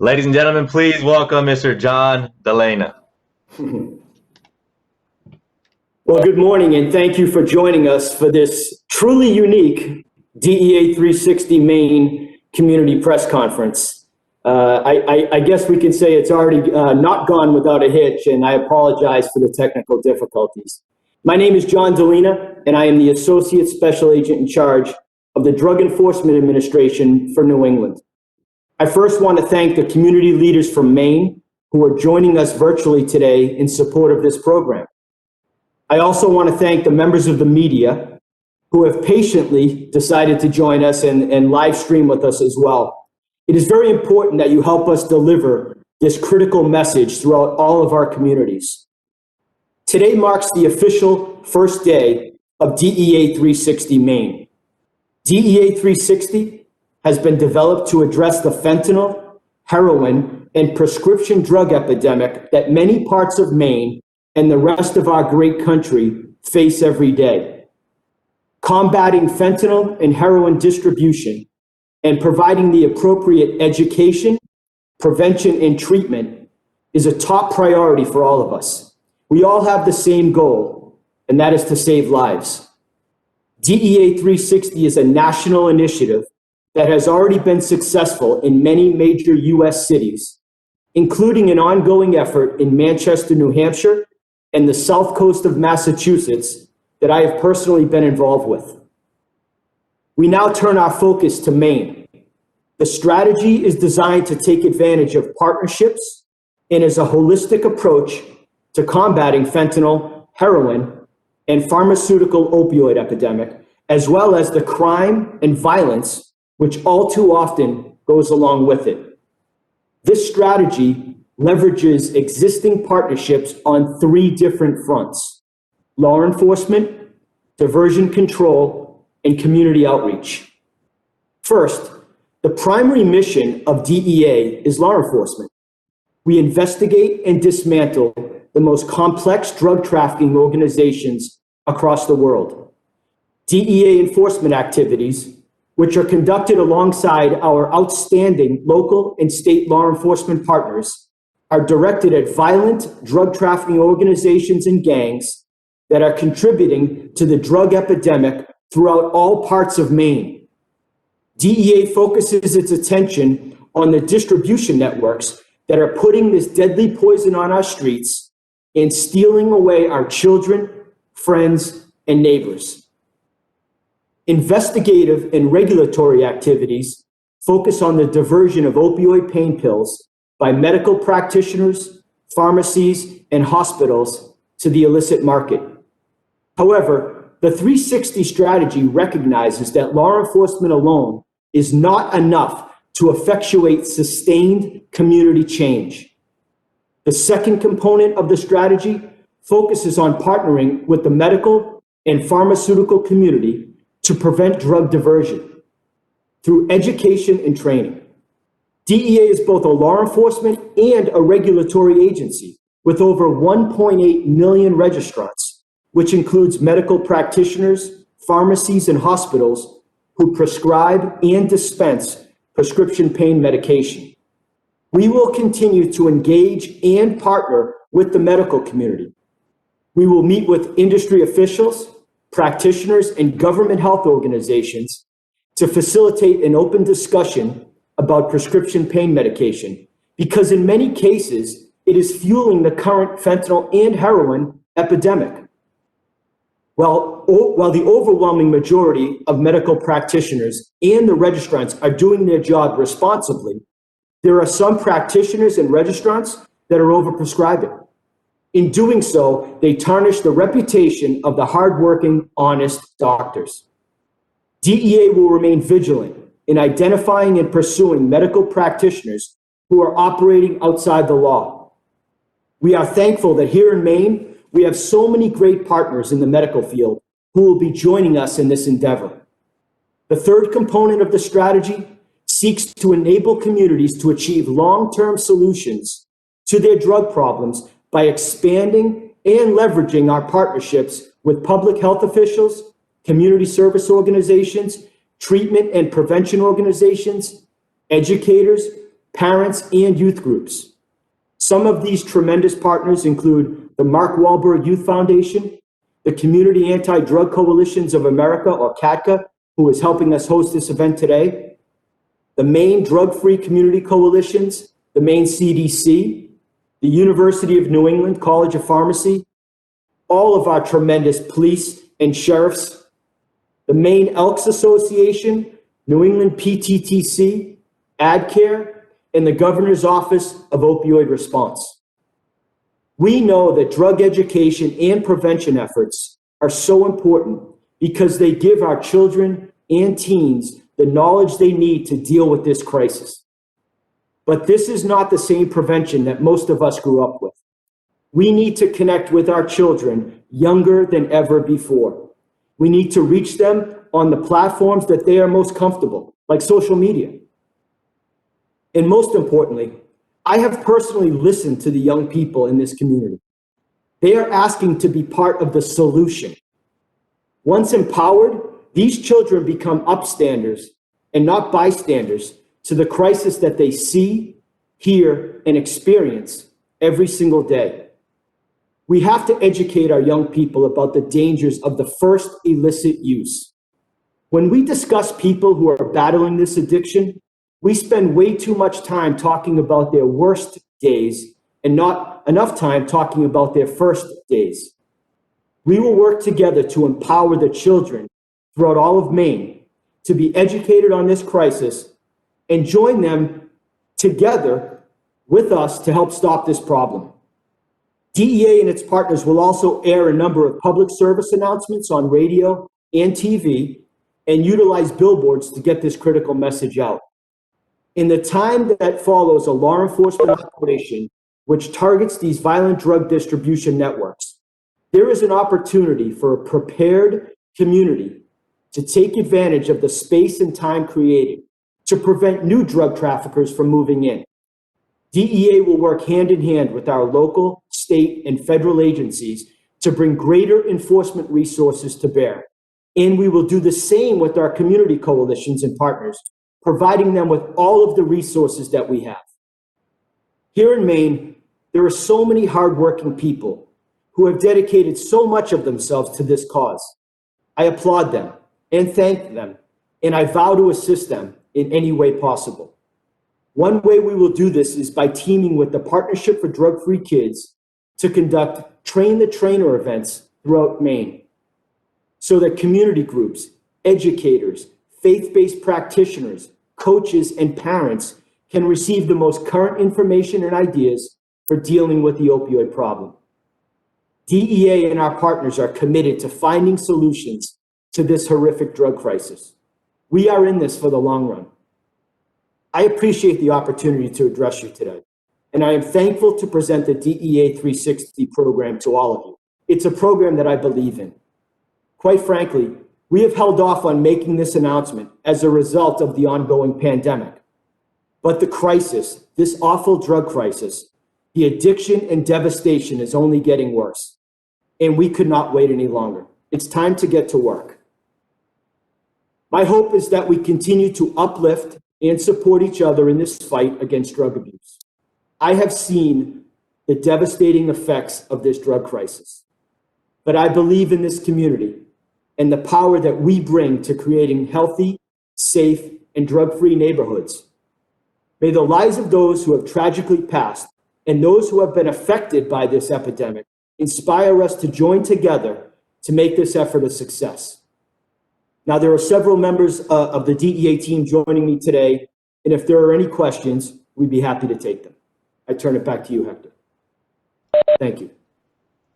Ladies and gentlemen, please welcome Mr. Jon DeLena. Well, good morning, and thank you for joining us for this truly unique DEA 360 Maine Community Press Conference. I guess we can say it's already not gone without a hitch, and I apologize for the technical difficulties. My name is Jon DeLena, and I am the Associate Special Agent in charge of the Drug Enforcement Administration for New England. I first want to thank the community leaders from Maine who are joining us virtually today in support of this program. I also want to thank the members of the media who have patiently decided to join us and live stream with us as well. It is very important that you help us deliver this critical message throughout all of our communities. Today marks the official first day of DEA 360 Maine. DEA 360 has been developed to address the fentanyl, heroin, and prescription drug epidemic that many parts of Maine and the rest of our great country face every day. Combating fentanyl and heroin distribution and providing the appropriate education, prevention, and treatment is a top priority for all of us. We all have the same goal, and that is to save lives. DEA 360 is a national initiative that has already been successful in many major U.S. cities, including an ongoing effort in Manchester, New Hampshire, and the South Coast of Massachusetts that I have personally been involved with. We now turn our focus to Maine. The strategy is designed to take advantage of partnerships and is a holistic approach to combating fentanyl, heroin, and pharmaceutical opioid epidemic, as well as the crime and violence which all too often goes along with it. This strategy leverages existing partnerships on three different fronts: law enforcement, diversion control, and community outreach. First, the primary mission of DEA is law enforcement. We investigate and dismantle the most complex drug trafficking organizations across the world. DEA enforcement activities, which are conducted alongside our outstanding local and state law enforcement partners, are directed at violent drug trafficking organizations and gangs that are contributing to the drug epidemic throughout all parts of Maine. DEA focuses its attention on the distribution networks that are putting this deadly poison on our streets and stealing away our children, friends, and neighbors. Investigative and regulatory activities focus on the diversion of opioid pain pills by medical practitioners, pharmacies, and hospitals to the illicit market. However, the 360 strategy recognizes that law enforcement alone is not enough to effectuate sustained community change. The second component of the strategy focuses on partnering with the medical and pharmaceutical community to prevent drug diversion through education and training. DEA is both a law enforcement and a regulatory agency with over 1.8 million registrants, which includes medical practitioners, pharmacies, and hospitals who prescribe and dispense prescription pain medication. We will continue to engage and partner with the medical community. We will meet with industry officials, practitioners, and government health organizations to facilitate an open discussion about prescription pain medication, because in many cases, it is fueling the current fentanyl and heroin epidemic. While the overwhelming majority of medical practitioners and the registrants are doing their job responsibly, there are some practitioners and registrants that are overprescribing. In doing so, they tarnish the reputation of the hardworking, honest doctors. DEA will remain vigilant in identifying and pursuing medical practitioners who are operating outside the law. We are thankful that here in Maine, we have so many great partners in the medical field who will be joining us in this endeavor. The third component of the strategy seeks to enable communities to achieve long-term solutions to their drug problems by expanding and leveraging our partnerships with public health officials, community service organizations, treatment and prevention organizations, educators, parents, and youth groups. Some of these tremendous partners include the Mark Wahlberg Youth Foundation, the Community Anti-Drug Coalitions of America, or CADCA, who is helping us host this event today, the Maine Drug-Free Community Coalitions, the Maine CDC, the University of New England College of Pharmacy, all of our tremendous police and sheriffs, the Maine Elks Association, New England PTTC, AdCare, and the Governor's Office of Opioid Response. We know that drug education and prevention efforts are so important because they give our children and teens the knowledge they need to deal with this crisis. But this is not the same prevention that most of us grew up with. We need to connect with our children younger than ever before. We need to reach them on the platforms that they are most comfortable, like social media. And most importantly, I have personally listened to the young people in this community. They are asking to be part of the solution. Once empowered, these children become upstanders and not bystanders to the crisis that they see, hear, and experience every single day. We have to educate our young people about the dangers of the first illicit use. When we discuss people who are battling this addiction, we spend way too much time talking about their worst days and not enough time talking about their first days. We will work together to empower the children throughout all of Maine to be educated on this crisis and join them together with us to help stop this problem. DEA and its partners will also air a number of public service announcements on radio and TV and utilize billboards to get this critical message out. In the time that follows a law enforcement operation which targets these violent drug distribution networks, there is an opportunity for a prepared community to take advantage of the space and time created to prevent new drug traffickers from moving in. DEA will work hand in hand with our local, state, and federal agencies to bring greater enforcement resources to bear. And we will do the same with our community coalitions and partners, providing them with all of the resources that we have. Here in Maine, there are so many hardworking people who have dedicated so much of themselves to this cause. I applaud them and thank them, and I vow to assist them in any way possible. One way we will do this is by teaming with the Partnership for Drug-Free Kids to conduct Train the Trainer events throughout Maine, so that community groups, educators, faith-based practitioners, coaches, and parents can receive the most current information and ideas for dealing with the opioid problem. DEA and our partners are committed to finding solutions to this horrific drug crisis. We are in this for the long run. I appreciate the opportunity to address you today, and I am thankful to present the DEA 360 program to all of you. It's a program that I believe in. Quite frankly, we have held off on making this announcement as a result of the ongoing pandemic. But the crisis, this awful drug crisis, the addiction and devastation is only getting worse, and we could not wait any longer. It's time to get to work. My hope is that we continue to uplift and support each other in this fight against drug abuse. I have seen the devastating effects of this drug crisis, but I believe in this community and the power that we bring to creating healthy, safe, and drug-free neighborhoods. May the lives of those who have tragically passed and those who have been affected by this epidemic inspire us to join together to make this effort a success. Now, there are several members of the DEA team joining me today, and if there are any questions, we'd be happy to take them. I turn it back to you, Hector. Thank you.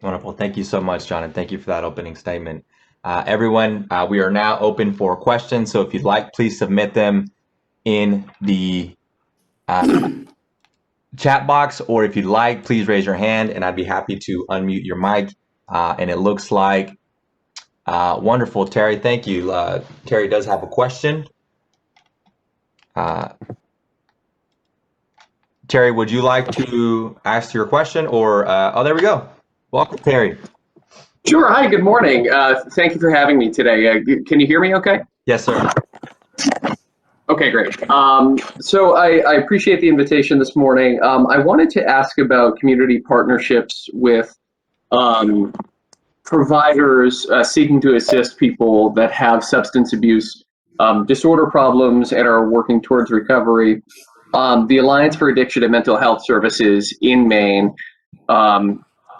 Wonderful. Thank you so much, John, and thank you for that opening statement. Everyone, we are now open for questions, so if you'd like, please submit them in the chat box, or if you'd like, please raise your hand, and I'd be happy to unmute your mic. And it looks like wonderful, Terry. Thank you. Terry does have a question. Terry, would you like to ask your question, or oh, there we go. Welcome, Terry. Sure. Hi, good morning. Thank you for having me today. Can you hear me okay? Yes, sir. Okay. Okay, great. So I appreciate the invitation this morning. I wanted to ask about community partnerships with providers seeking to assist people that have substance abuse disorder problems and are working towards recovery. The Alliance for Addiction and Mental Health Services in Maine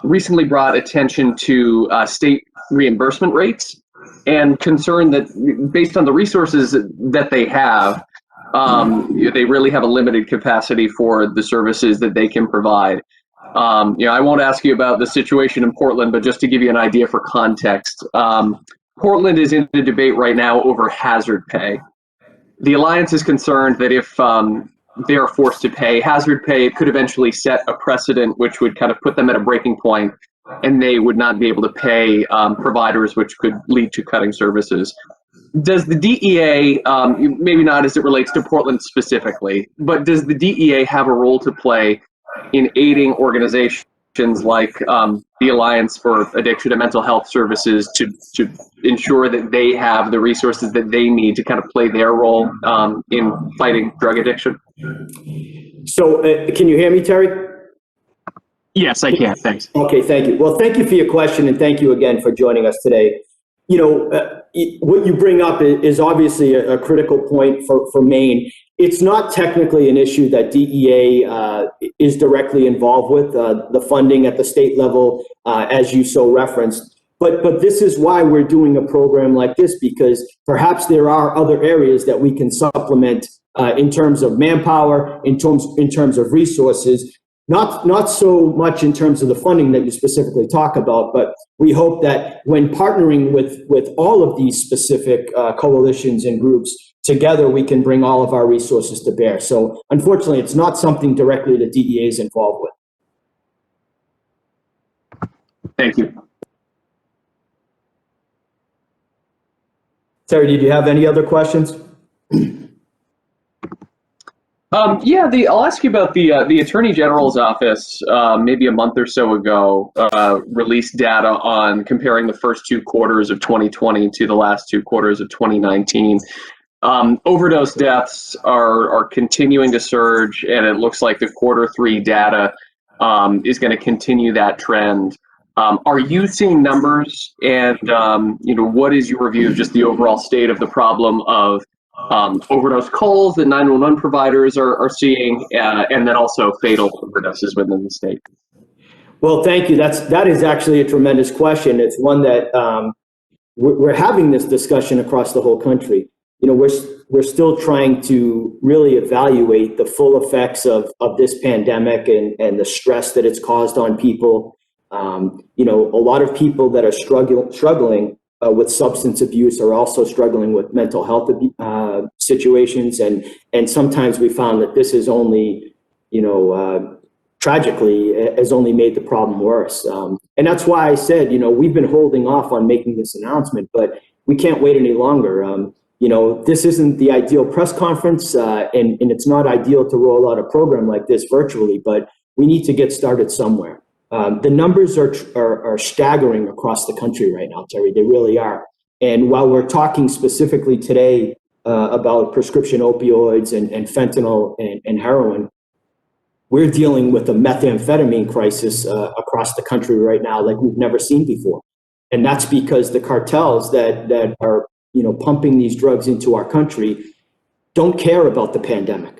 recently brought attention to state reimbursement rates and concern that based on the resources that they have, they really have a limited capacity for the services that they can provide. I won't ask you about the situation in Portland, but just to give you an idea for context, Portland is in a debate right now over hazard pay. The Alliance is concerned that if they are forced to pay hazard pay, it could eventually set a precedent which would kind of put them at a breaking point, and they would not be able to pay providers, which could lead to cutting services. Does the DEA, maybe not as it relates to Portland specifically, but does the DEA have a role to play in aiding organizations like the Alliance for Addiction and Mental Health Services to ensure that they have the resources that they need to kind of play their role in fighting drug addiction? So can you hear me, Terry? Yes, I can. Thanks. Okay, thank you. Well, thank you for your question, and thank you again for joining us today. What you bring up is obviously a critical point for Maine. It's not technically an issue that DEA is directly involved with, the funding at the state level, as you so referenced. But this is why we're doing a program like this, because perhaps there are other areas that we can supplement in terms of manpower, in terms of resources. Not so much in terms of the funding that you specifically talk about, but we hope that when partnering with all of these specific coalitions and groups, together we can bring all of our resources to bear. So unfortunately, it's not something directly the DEA is involved with. Thank you. Terry, did you have any other questions? I'll ask you about the Attorney General's office. Maybe a month or so ago, released data on comparing the first 2 quarters of 2020 to the last 2 quarters of 2019. Overdose deaths are continuing to surge, and it looks like the Q3 data is going to continue that trend. Are you seeing numbers, and what is your view of just the overall state of the problem of overdose calls that 911 providers are seeing, and then also fatal overdoses within the state? Well, thank you. That is actually a tremendous question. It's one that we're having this discussion across the whole country. We're still trying to really evaluate the full effects of this pandemic and the stress that it's caused on people. A lot of people that are struggling with substance abuse are also struggling with mental health situations, and sometimes we found that this is only, tragically, has only made the problem worse. And that's why I said, we've been holding off on making this announcement, but we can't wait any longer. This isn't the ideal press conference, and it's not ideal to roll out a program like this virtually, but we need to get started somewhere. The numbers are staggering across the country right now, Terry. They really are. And while we're talking specifically today about prescription opioids and fentanyl and heroin, we're dealing with a methamphetamine crisis across the country right now like we've never seen before. And that's because the cartels that are pumping these drugs into our country don't care about the pandemic.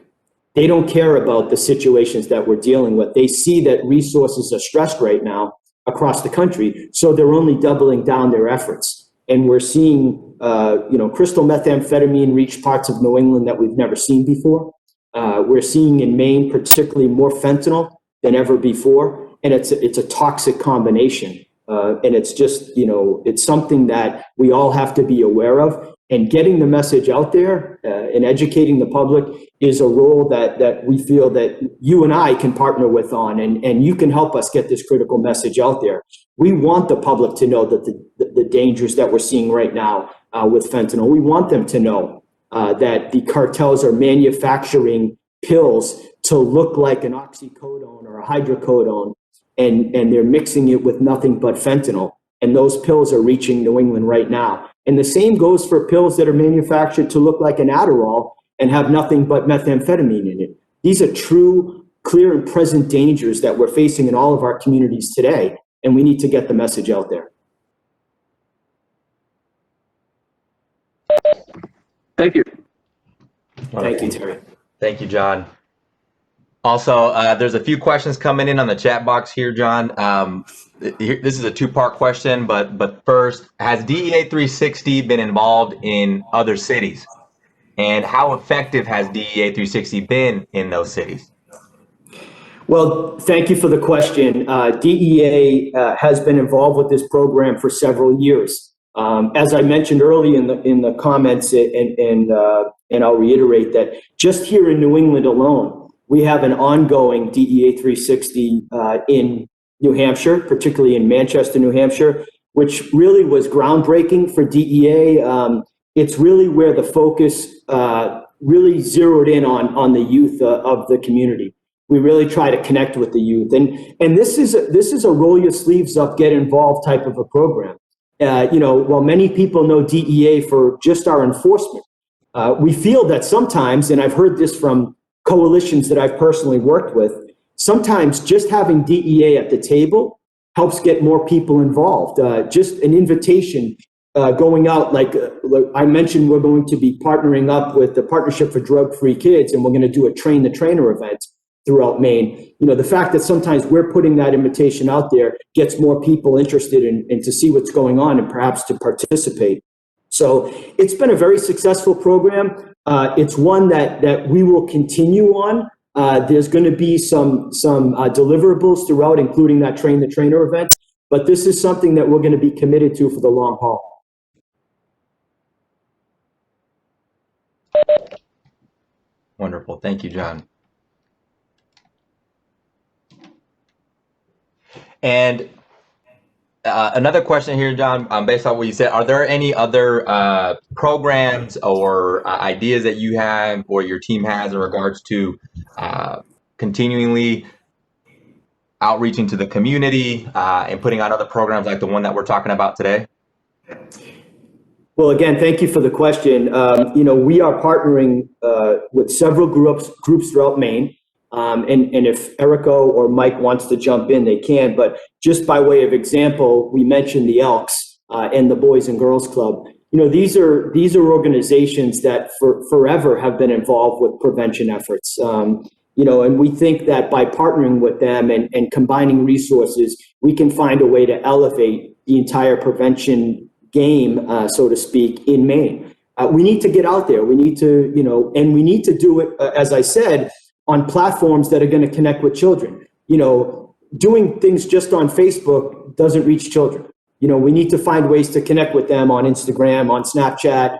They don't care about the situations that we're dealing with. They see that resources are stressed right now across the country, so they're only doubling down their efforts. And we're seeing, crystal methamphetamine reach parts of New England that we've never seen before. We're seeing in Maine, particularly, more fentanyl than ever before, and it's a toxic combination. And it's just, it's something that we all have to be aware of. And getting the message out there and educating the public is a role that we feel that you and I can partner with on, and you can help us get this critical message out there. We want the public to know that the dangers that we're seeing right now with fentanyl. We want them to know that the cartels are manufacturing pills to look like an oxycodone or a hydrocodone, and they're mixing it with nothing but fentanyl. And those pills are reaching New England right now. And the same goes for pills that are manufactured to look like an Adderall, and have nothing but methamphetamine in it. These are true, clear, and present dangers that we're facing in all of our communities today, and we need to get the message out there. Thank you. Thank you, Terry. Thank you, John. Also, there's a few questions coming in on the chat box here, John. This is a two-part question, but first, has DEA 360 been involved in other cities? And how effective has DEA 360 been in those cities? Well, thank you for the question. DEA has been involved with this program for several years. As I mentioned early in the comments, and I'll reiterate that just here in New England alone, we have an ongoing DEA 360 in New Hampshire, particularly in Manchester, New Hampshire, which really was groundbreaking for DEA. It's really where the focus really zeroed in on the youth of the community. We really try to connect with the youth, and this is a roll your sleeves up, get involved type of a program. While many people know DEA for just our enforcement, we feel that sometimes, and I've heard this from coalitions that I've personally worked with, sometimes just having DEA at the table helps get more people involved. Just an invitation going out, like I mentioned, we're going to be partnering up with the Partnership for Drug-Free Kids, and we're going to do a Train the Trainer event throughout Maine. The fact that sometimes we're putting that invitation out there gets more people interested in to see what's going on and perhaps to participate. So it's been a very successful program. It's one that we will continue on. There's going to be some deliverables throughout, including that Train the Trainer event. But this is something that we're going to be committed to for the long haul. Wonderful. Thank you, John. And another question here, John, based on what you said, are there any other programs or ideas that you have or your team has in regards to continually outreaching to the community and putting out other programs like the one that we're talking about today? Well, again, thank you for the question. We are partnering with several groups throughout Maine. And if Erico or Mike wants to jump in, they can. But just by way of example, we mentioned the Elks and the Boys and Girls Club. These are organizations that forever have been involved with prevention efforts. And we think that by partnering with them and combining resources, we can find a way to elevate the entire prevention game, so to speak, in Maine. We need to get out there. We need to, and we need to do it, as I said, on platforms that are going to connect with children. Doing things just on Facebook doesn't reach children. We need to find ways to connect with them on Instagram, on Snapchat,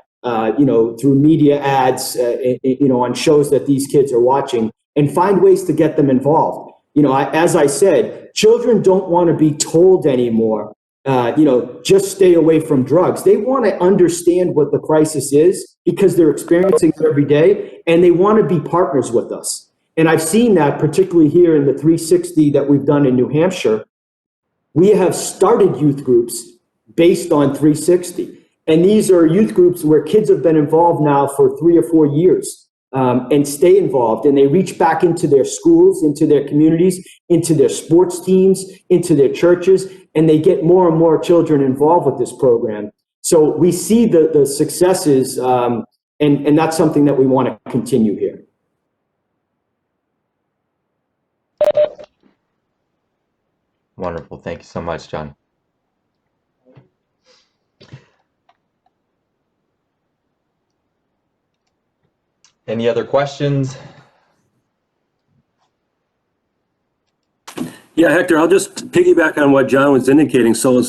through media ads, on shows that these kids are watching, and find ways to get them involved. As I said, children don't want to be told anymore, just stay away from drugs. They want to understand what the crisis is because they're experiencing it every day, and they want to be partners with us. And I've seen that particularly here in the 360 that we've done in New Hampshire. We have started youth groups based on 360. And these are youth groups where kids have been involved now for 3 or 4 years and stay involved. And they reach back into their schools, into their communities, into their sports teams, into their churches, and they get more and more children involved with this program. So we see the successes, and that's something that we want to continue here. Wonderful. Thank you so much, John. Any other questions? Yeah, Hector, I'll just piggyback on what John was indicating. So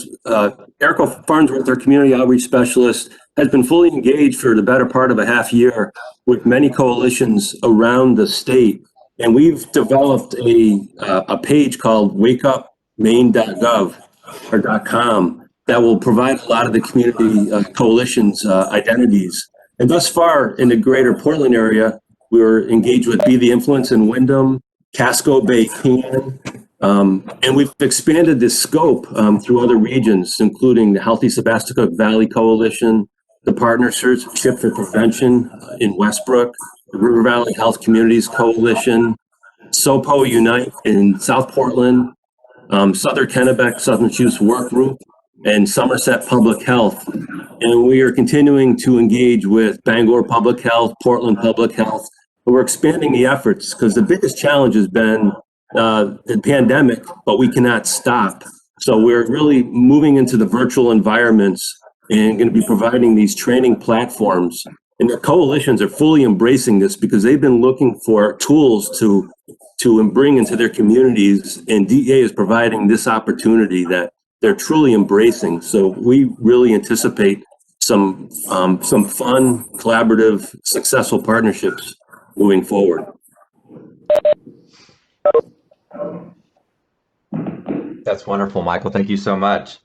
Erico Farnsworth, our community outreach specialist, has been fully engaged for the better part of a half year with many coalitions around the state. And we've developed a page called wakeupmaine.gov or .com that will provide a lot of the community coalitions identities. And thus far in the greater Portland area, we were engaged with Be the Influence in Wyndham, Casco Bay Can, and we've expanded this scope through other regions, including the Healthy Sebasticook Valley Coalition, the Partnership for Prevention in Westbrook, River Valley Health Communities Coalition, SOPO Unite in South Portland, Southern Kennebec, Southern Massachusetts Work Group, and Somerset Public Health. And we are continuing to engage with Bangor Public Health, Portland Public Health. We're expanding the efforts because the biggest challenge has been the pandemic, but we cannot stop. So we're really moving into the virtual environments and going to be providing these training platforms. And the coalitions are fully embracing this because they've been looking for tools to bring into their communities, and DEA is providing this opportunity that they're truly embracing. So we really anticipate some fun, collaborative, successful partnerships moving forward. That's wonderful, Michael. Thank you so much.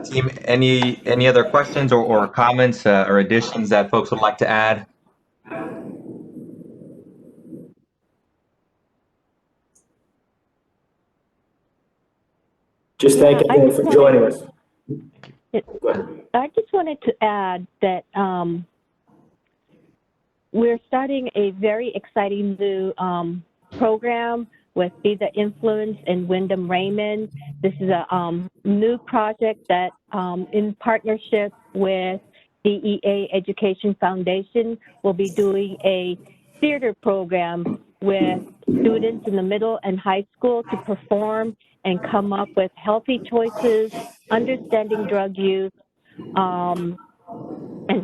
Team, any other questions or comments or additions that folks would like to add? Just thank everyone for joining us. I just wanted to add that we're starting a very exciting new program with Be the Influence and Wyndham Raymond. This is a new project that in partnership with DEA Education Foundation will be doing a theater program with students in the middle and high school to perform and come up with healthy choices, understanding drug use, and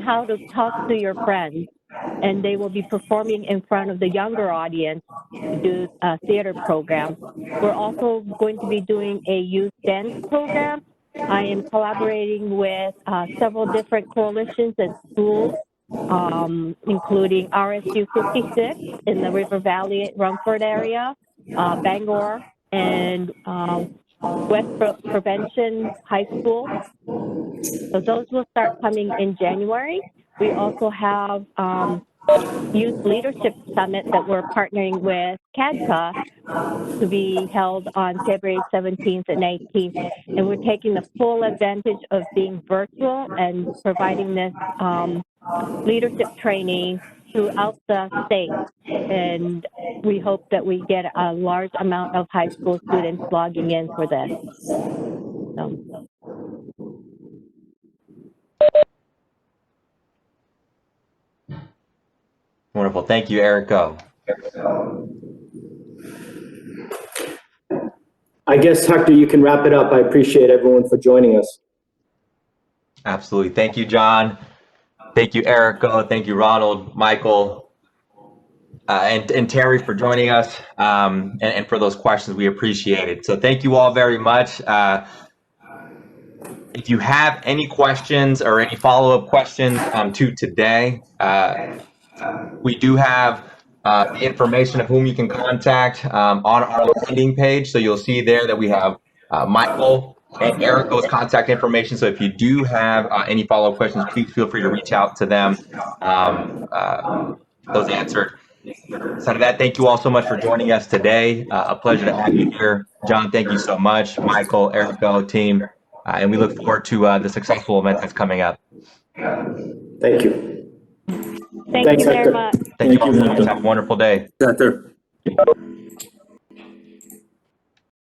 how to talk to your friends. And they will be performing in front of the younger audience to do a theater program. We're also going to be doing a youth dance program. I am collaborating with several different coalitions and schools, including RSU 56 in the River Valley, Rumford area, Bangor, and Westbrook Prevention High School. So those will start coming in January. We also have Youth Leadership Summit that we're partnering with CADCA to be held on February 17th and 18th. And we're taking the full advantage of being virtual and providing this leadership training throughout the state. And we hope that we get a large amount of high school students logging in for this. So. Wonderful. Thank you, Erica. I guess, Hector, you can wrap it up. I appreciate everyone for joining us. Absolutely. Thank you, John. Thank you, Erica. Thank you, Ronald, Michael, and Terry for joining us and for those questions. We appreciate it. So thank you all very much. If you have any questions or any follow-up questions to today, we do have the information of whom you can contact on our landing page. So you'll see there that we have Michael and Erica's contact information. So if you do have any follow-up questions, please feel free to reach out to them. Those answered. So to that, thank you all so much for joining us today. A pleasure to have you here. John, thank you so much. Michael, Erica, team. And we look forward to the successful event that's coming up. Thank you. Thanks, you very much. Thank you all so much. Have a wonderful day. Hector.